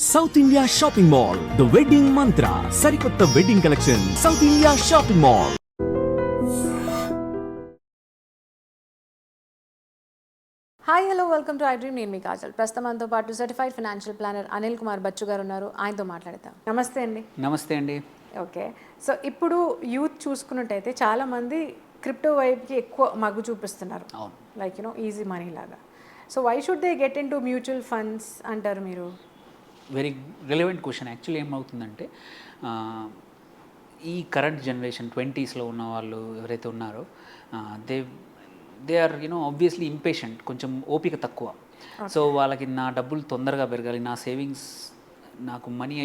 South India shopping mall the wedding Mantra సరికొత్త wedding collection South India shopping mall. Hi hello welcome to iDream. నేను మీ కాజల్. ప్రస్తుతం మనతో పాటు certified financial planner Anil Kumar Bachchu garu ఉన్నారు. ఆయనతో మాట్లాడతాం. నమస్తే అండి. నమస్తే అండి. ఓకే, సో ఇప్పుడు యూత్ చూసుకున్నట్టయితే చాలామంది క్రిప్టో వైపుకి ఎక్కువ మగ్గు చూపిస్తున్నారు. లైక్ ఈజీ మనీ లాగా. So why should they get into mutual funds అంటారు మీరు? Very relevant question. యాక్చువల్లీ ఏమవుతుందంటే ఈ కరెంట్ జనరేషన్ 20sలో ఉన్న వాళ్ళు ఎవరైతే ఉన్నారో దే ఆర్ ఆబ్వియస్లీ ఇంపేషెంట్, కొంచెం ఓపిక తక్కువ. సో వాళ్ళకి నా డబ్బులు తొందరగా పెరగాలి, నా సేవింగ్స్, నాకు మనీ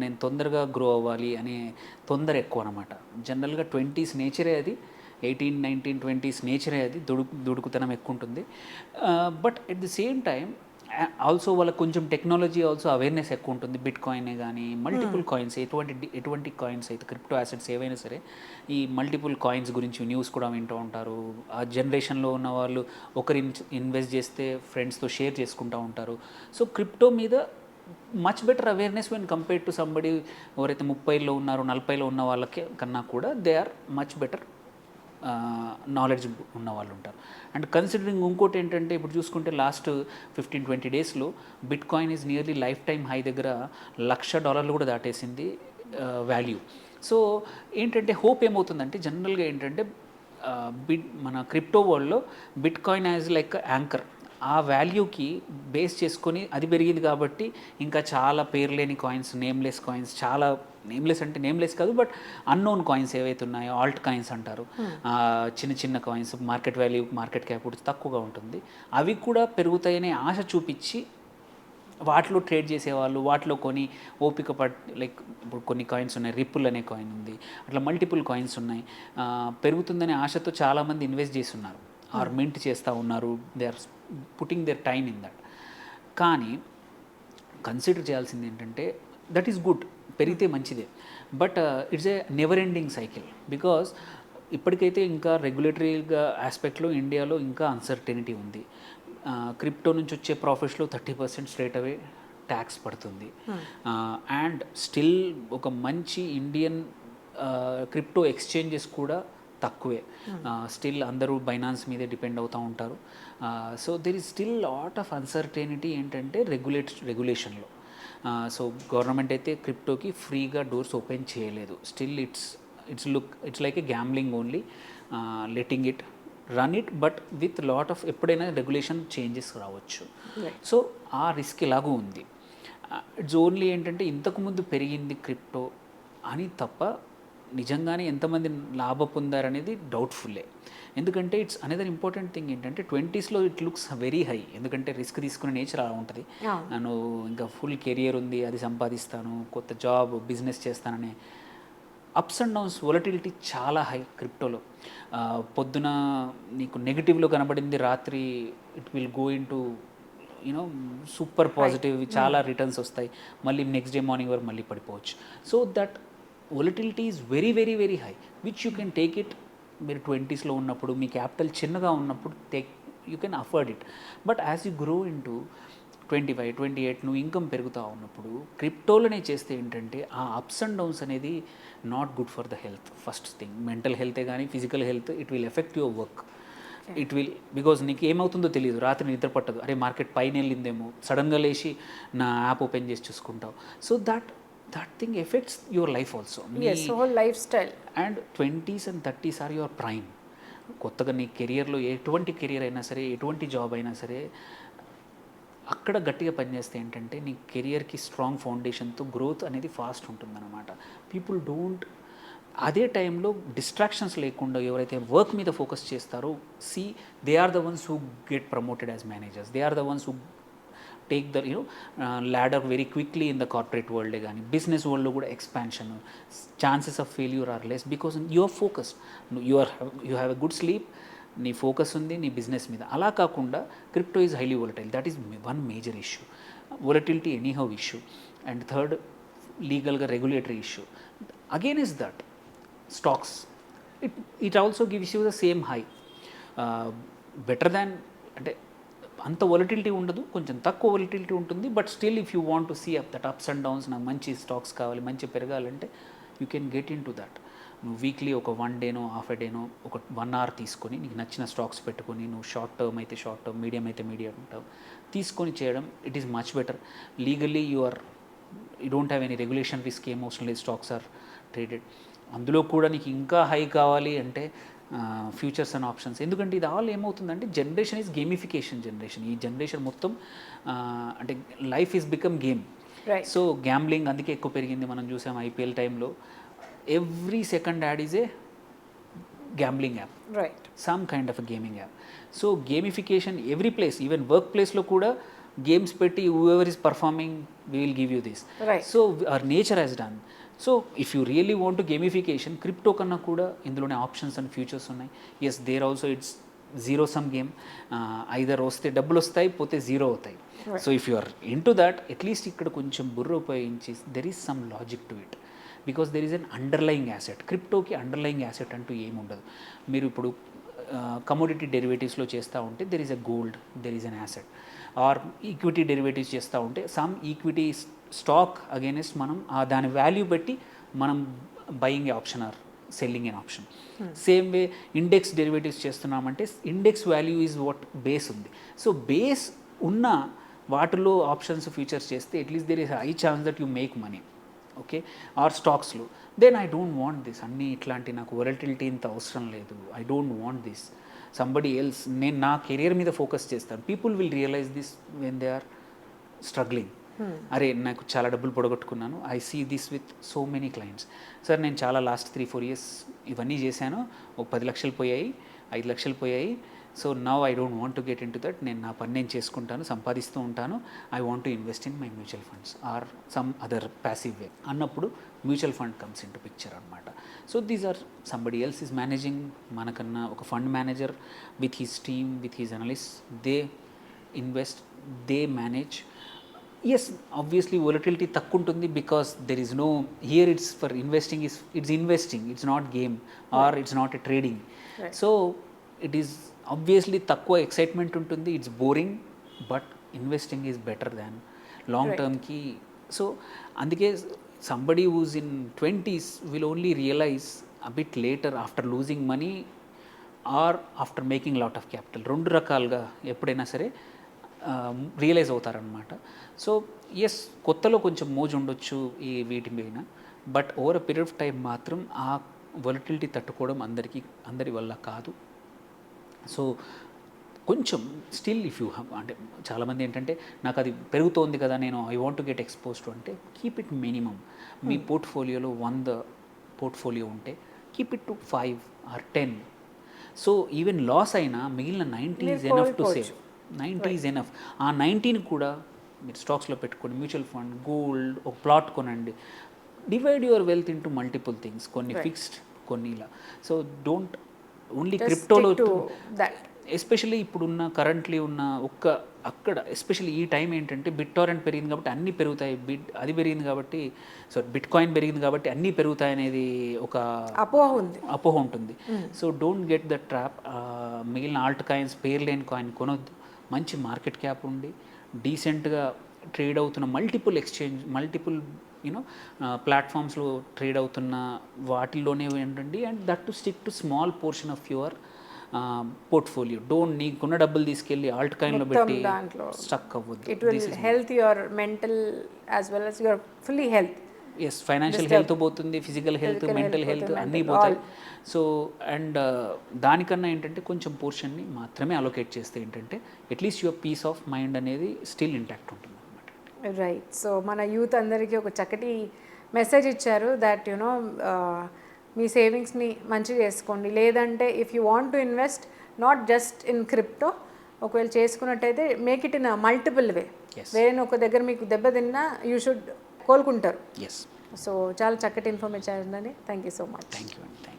నేను తొందరగా గ్రో అవ్వాలి అనే తొందర ఎక్కువ అనమాట. జనరల్గా 20s నేచరే అది, 18, 19, 20s నేచరే అది, దుడుకుతనం ఎక్కువ ఉంటుంది. But at the same time also వాళ్ళకి కొంచెం టెక్నాలజీ ఆల్సో అవేర్నెస్ ఎక్కువ ఉంటుంది. బిట్ కాయినే కానీ మల్టిపుల్ కాయిన్స్, ఎటువంటి కాయిన్స్ అయితే క్రిప్టో అసెట్స్ ఏవైనా సరే ఈ మల్టిపుల్ కాయిన్స్ గురించి న్యూస్ కూడా వింటూ ఉంటారు. ఆ జనరేషన్లో ఉన్న వాళ్ళు ఒకరు ఇన్వెస్ట్ చేస్తే ఫ్రెండ్స్తో షేర్ చేసుకుంటూ ఉంటారు. సో క్రిప్టో మీద much better awareness when compared to somebody ఎవరైతే 30లో ఉన్నారో 40లో ఉన్న వాళ్ళకి కన్నా కూడా they are much better knowledge ఉన్న వాళ్ళు ఉంటారు. అండ్ కన్సిడరింగ్ ఇంకోటి ఏంటంటే ఇప్పుడు చూసుకుంటే లాస్ట్ 15-20 డేస్లో bit coin is nearly life time high దగ్గర $1,00,000 కూడా దాటేసింది వాల్యూ. సో ఏంటంటే హోప్ ఏమవుతుందంటే జనరల్గా ఏంటంటే మన క్రిప్టో వరల్డ్లో bit coin as like anchor, ఆ వాల్యూకి బేస్ చేసుకొని అది పెరిగింది కాబట్టి ఇంకా చాలా పేరు లేని కాయిన్స్, నేమ్లెస్ కాయిన్స్, చాలా నేమ్లెస్ అంటే నేమ్లెస్ కాదు బట్ అన్నోన్ కాయిన్స్ ఏవైతే ఉన్నాయో ఆల్ట్ కాయిన్స్ అంటారు, చిన్న చిన్న coins, market value, market cap తక్కువగా ఉంటుంది, అవి కూడా పెరుగుతాయనే ఆశ చూపించి వాటిలో ట్రేడ్ చేసేవాళ్ళు వాటిలో కొని ఓపిక లైక్ ఇప్పుడు కొన్ని కాయిన్స్ ఉన్నాయి, రిపుల్ అనే కాయిన్ ఉంది, అట్లా మల్టిపుల్ కాయిన్స్ ఉన్నాయి. పెరుగుతుందనే ఆశతో చాలామంది ఇన్వెస్ట్ చేసి ఉన్నారు ఆర్ మింట్ చేస్తూ ఉన్నారు. They are putting their time in that. కానీ కన్సిడర్ చేయాల్సింది ఏంటంటే దట్ ఈస్ గుడ్, పెరిగితే మంచిదే, but it's a never ending cycle. Because ఇప్పటికైతే ఇంకా రెగ్యులేటరీగా ఆస్పెక్ట్లో ఇండియాలో ఇంకా అన్సర్టెనిటీ ఉంది. క్రిప్టో నుంచి వచ్చే ప్రాఫిట్స్లో 30% స్ట్రేట్ అవే ట్యాక్స్ పడుతుంది. అండ్ స్టిల్ ఒక మంచి ఇండియన్ క్రిప్టో ఎక్స్చేంజెస్ కూడా తక్కువే. స్టిల్ అందరూ బైనాన్స్ మీదే డిపెండ్ అవుతూ ఉంటారు. So there is still lot of uncertainty ఏంటంటే రెగ్యులేషన్లో. సో గవర్నమెంట్ అయితే క్రిప్టోకి ఫ్రీగా డోర్స్ ఓపెన్ చేయలేదు. Still it's like A gambling only, letting it run it, but with lot of ఎప్పుడైనా రెగ్యులేషన్ చేంజెస్ రావచ్చు. సో ఆ రిస్క్ ఎలాగూ ఉంది. ఇట్స్ ఓన్లీ ఏంటంటే ఇంతకుముందు పెరిగింది క్రిప్టో అని తప్ప నిజంగానే ఎంతమంది లాభ పొందారనేది డౌట్ఫుల్లే. ఎందుకంటే ఇట్స్ అనదర్ ఇంపార్టెంట్ థింగ్ ఏంటంటే 20sలో ఇట్ లుక్స్ వెరీ హై, ఎందుకంటే రిస్క్ తీసుకునే నేచర్ అలా ఉంటుంది. నేను ఇంకా ఫుల్ కెరియర్ ఉంది, అది సంపాదిస్తాను, కొత్త జాబ్ బిజినెస్ చేస్తాననే అప్స్ అండ్ డౌన్స్, వొలటిలిటీ చాలా హై క్రిప్టోలో. పొద్దున నీకు నెగిటివ్లో కనబడింది, రాత్రి it will go into super positive, చాలా రిటర్న్స్ వస్తాయి, మళ్ళీ నెక్స్ట్ డే మార్నింగ్ వరకు మళ్ళీ పడిపోవచ్చు. So that volatility is very very very high which you can take it. మీరు 20sలో ఉన్నప్పుడు మీ క్యాపిటల్ చిన్నగా ఉన్నప్పుడు you can afford it. But as you grow into 25, 28 నువ్వు ఇన్కమ్ పెరుగుతూ ఉన్నప్పుడు క్రిప్టోలోనే చేస్తే ఏంటంటే ఆ అప్స్ అండ్ డౌన్స్ అనేది not good for the health. First thing mental హెల్తే కానీ physical health, it will affect your work. It will, because నీకు ఏమవుతుందో తెలియదు, రాత్రి నిద్ర పట్టదు, అరే మార్కెట్ పైన వెళ్ళిందేమో, సడన్గా లేచి నా యాప్ ఓపెన్ చేసి చూసుకుంటావు. So that thing affects your life also, whole lifestyle. And 20s and 30s are your prime. కొత్తగా నీ కెరియర్లో ఎటువంటి కెరియర్ అయినా సరే, ఎటువంటి జాబ్ అయినా సరే, అక్కడ గట్టిగా పనిచేస్తే ఏంటంటే నీ కెరియర్కి స్ట్రాంగ్ ఫౌండేషన్తో గ్రోత్ అనేది ఫాస్ట్ ఉంటుందన్నమాట. పీపుల్ డోంట్, అదే టైంలో డిస్ట్రాక్షన్స్ లేకుండా ఎవరైతే వర్క్ మీద ఫోకస్ చేస్తారో, they are the ones who get promoted as managers, they are the ones who take the ladder very quickly in the corporate వరల్డే కానీ బిజినెస్ వరల్డ్లో కూడా expansion, chances of failure are less because you are focused, you have a good sleep, నీ focus ఉంది నీ business మీద. అలా కాకుండా crypto is highly volatile, that is one major issue. Volatility anyhow issue. And third, లీగల్గా regulatory issue. Again is that stocks, it also gives you the same high, better than, అంటే అంత volatility ఉండదు, కొంచెం తక్కువ volatility ఉంటుంది. But still if you want to see up that ups and downs, నాకు మంచి stocks కావాలి, మంచి పెరగాలంటే you can get into that. నువ్వు వీక్లీ ఒక 1 డేనో హాఫ్ ఎ డేనో ఒక 1 అవర్ తీసుకొని నీకు నచ్చిన స్టాక్స్ పెట్టుకొని, నువ్వు షార్ట్ టర్మ్ అయితే షార్ట్ టర్మ్, మీడియం అయితే మీడియం టర్మ్ తీసుకొని చేయడం it is much better. Legally you don't have any regulation risk, ఏం అవసరం లేదు. Stocks are traded. అందులో కూడా నీకు ఇంకా హై కావాలి అంటే ఫ్యూచర్స్ అండ్ ఆప్షన్స్. ఎందుకంటే ఇది ఆల్ ఏమవుతుందంటే జనరేషన్ ఈజ్ గేమిఫికేషన్ జనరేషన్. ఈ జనరేషన్ మొత్తం అంటే life is become game. So gambling అందుకే ఎక్కువ పెరిగింది. మనం చూసాం ఐపీఎల్ టైంలో every second add is a gambling app, right, some kind of a gaming app. So gamification every place, even workplace lo kuda games petti whoever is performing we will give you this, right. So our nature has done. So if you really want to gamification, crypto kanna kuda indulone options and futures unnai. Yes, there also it's zero sum game. Either oste double ostayi pote zero avutayi. So if you are into that, at least ikkada koncham burra upayinchi there is some logic to it. Because there is an underlying asset. క్రిప్టోకి underlying asset అంటూ ఏముండదు. మీరు ఇప్పుడు commodity డెరివేటివ్స్లో చేస్తూ ఉంటే there is a gold, there is an asset. Or equity derivatives చేస్తూ ఉంటే సమ్ ఈక్విటీ స్టాక్ అగైనెస్ట్ మనం దాని వాల్యూ బట్టి మనం buying a option or selling an option. Same way index derivatives చేస్తున్నామంటే index value is what base ఉంది. So base ఉన్న వాటిలో ఆప్షన్స్ ఫ్యూచర్స్ చేస్తే at least there is high chance that you make money. Okay, or స్టాక్స్లో then I don't want this. అన్నీ ఇట్లాంటి నాకు volatility ఇంత అవసరం లేదు. I don't want this. Somebody else, నేను నా కెరియర్ మీద ఫోకస్ చేస్తాను. People will realize this when they are struggling. అరే నాకు చాలా డబ్బులు పొడగొట్టుకున్నాను. I see this with so many clients. Sir నేను చాలా లాస్ట్ 3-4 years ఇవన్నీ చేశాను, ఒక 10 లక్షలు పోయాయి, 5 లక్షలు పోయాయి. So now I don't want to get into that. నేను నా పని నేను చేసుకుంటాను, సంపాదిస్తూ ఉంటాను. I want to invest in my mutual funds or some other passive way అన్నప్పుడు mutual fund comes into picture అనమాట. So these are somebody else is managing. మనకన్నా ఒక fund manager with his team, with his analyst, they invest, they manage. Yes, obviously volatility తక్కువ ఉంటుంది because there is no here it's for investing, it's investing, it's not game or it's not a trading. So it is obviously తక్కువ excitement ఉంటుంది, it's boring, but investing is better than long టర్మ్కి. సో అందుకే somebody who's in 20s will only realize a bit later after losing money or after making lot of capital. 2 రకాలుగా ఎప్పుడైనా సరే realise అవుతారనమాట. So yes, కొత్తలో కొంచెం మోజు ఉండొచ్చు ఈ వీటి మీద, but over a period of time మాత్రం ఆ వొలటిలిటీ తట్టుకోవడం అందరి వల్ల కాదు. సో కొంచెం స్టిల్ ఇఫ్ యూ హ్యావ్, అంటే చాలామంది ఏంటంటే నాకు అది పెరుగుతోంది కదా, నేను I want to get expose to అంటే కీప్ ఇట్ మినిమమ్. మీ పోర్ట్ఫోలియోలో 100 పోర్ట్ఫోలియో ఉంటే keep it to 5 or 10. So even loss అయినా మిగిలిన 90 is enough to save. 90 is enough. ఆ 90ని కూడా మీరు స్టాక్స్లో పెట్టుకోండి, మ్యూచువల్ ఫండ్, గోల్డ్, ఒక ప్లాట్ కొనండి. Divide your wealth into multiple things, కొన్ని ఫిక్స్డ్, కొన్ని ఇలా. సో డోంట్ ఓన్లీ క్రిప్టోలో, ఎస్పెషల్లీ ఇప్పుడున్న కరెంట్లీ ఉన్న అక్కడ ఎస్పెషల్లీ ఈ టైం ఏంటంటే బిట్ టారెంట్ పెరిగింది కాబట్టి అన్నీ పెరుగుతాయి, అది పెరిగింది కాబట్టి, సో బిట్ కాయిన్ పెరిగింది కాబట్టి అన్నీ పెరుగుతాయి అనేది ఒక అపోహ ఉంటుంది. So don't get the trap. మిగిలిన ఆల్ట్ కాయిన్స్, పేరు లేని కాయిన్ కొనొద్దు. మంచి మార్కెట్ క్యాప్ ఉండి డీసెంట్గా ట్రేడ్ అవుతున్న మల్టిపుల్ ప్లాట్ఫామ్స్లో ట్రేడ్ అవుతున్న వాటిల్లోనే ఏంటండి, and that to stick to small portion of your portfolio. Don't నీకున్న డబ్బులు తీసుకెళ్ళి ఆల్ట్ కాయిన్లో పెట్టి స్టక్ అవ్వద్దు. It will health your mental as well as your fully health. Yes, financial health పోతుంది, ఫిజికల్ హెల్త్, మెంటల్ హెల్త్ అన్నీ పోతాయి. So and దానికన్నా ఏంటంటే కొంచెం పోర్షన్ని మాత్రమే అలొకేట్ చేస్తే ఏంటంటే at least your peace of mind అనేది స్టిల్ ఇంటాక్ట్ ఉంటుంది అనమాట. రైట్. సో మన యూత్ అందరికీ ఒక చక్కటి మెసేజ్ ఇచ్చారు దట్ యునో మీ సేవింగ్స్ని మంచిగా చేసుకోండి. లేదంటే if you want to invest not just in crypto, ఒకవేళ చేసుకున్నట్టయితే మేక్ ఇట్ ఇన్ మల్టిపుల్ వే. వేరే ఒక దగ్గర మీకు దెబ్బ తిన్నా యూ షుడ్ కోలుకుంటారు. సో చాలా చక్కటి ఇన్ఫర్మేషన్ అండి. Thank you so much. Thank you.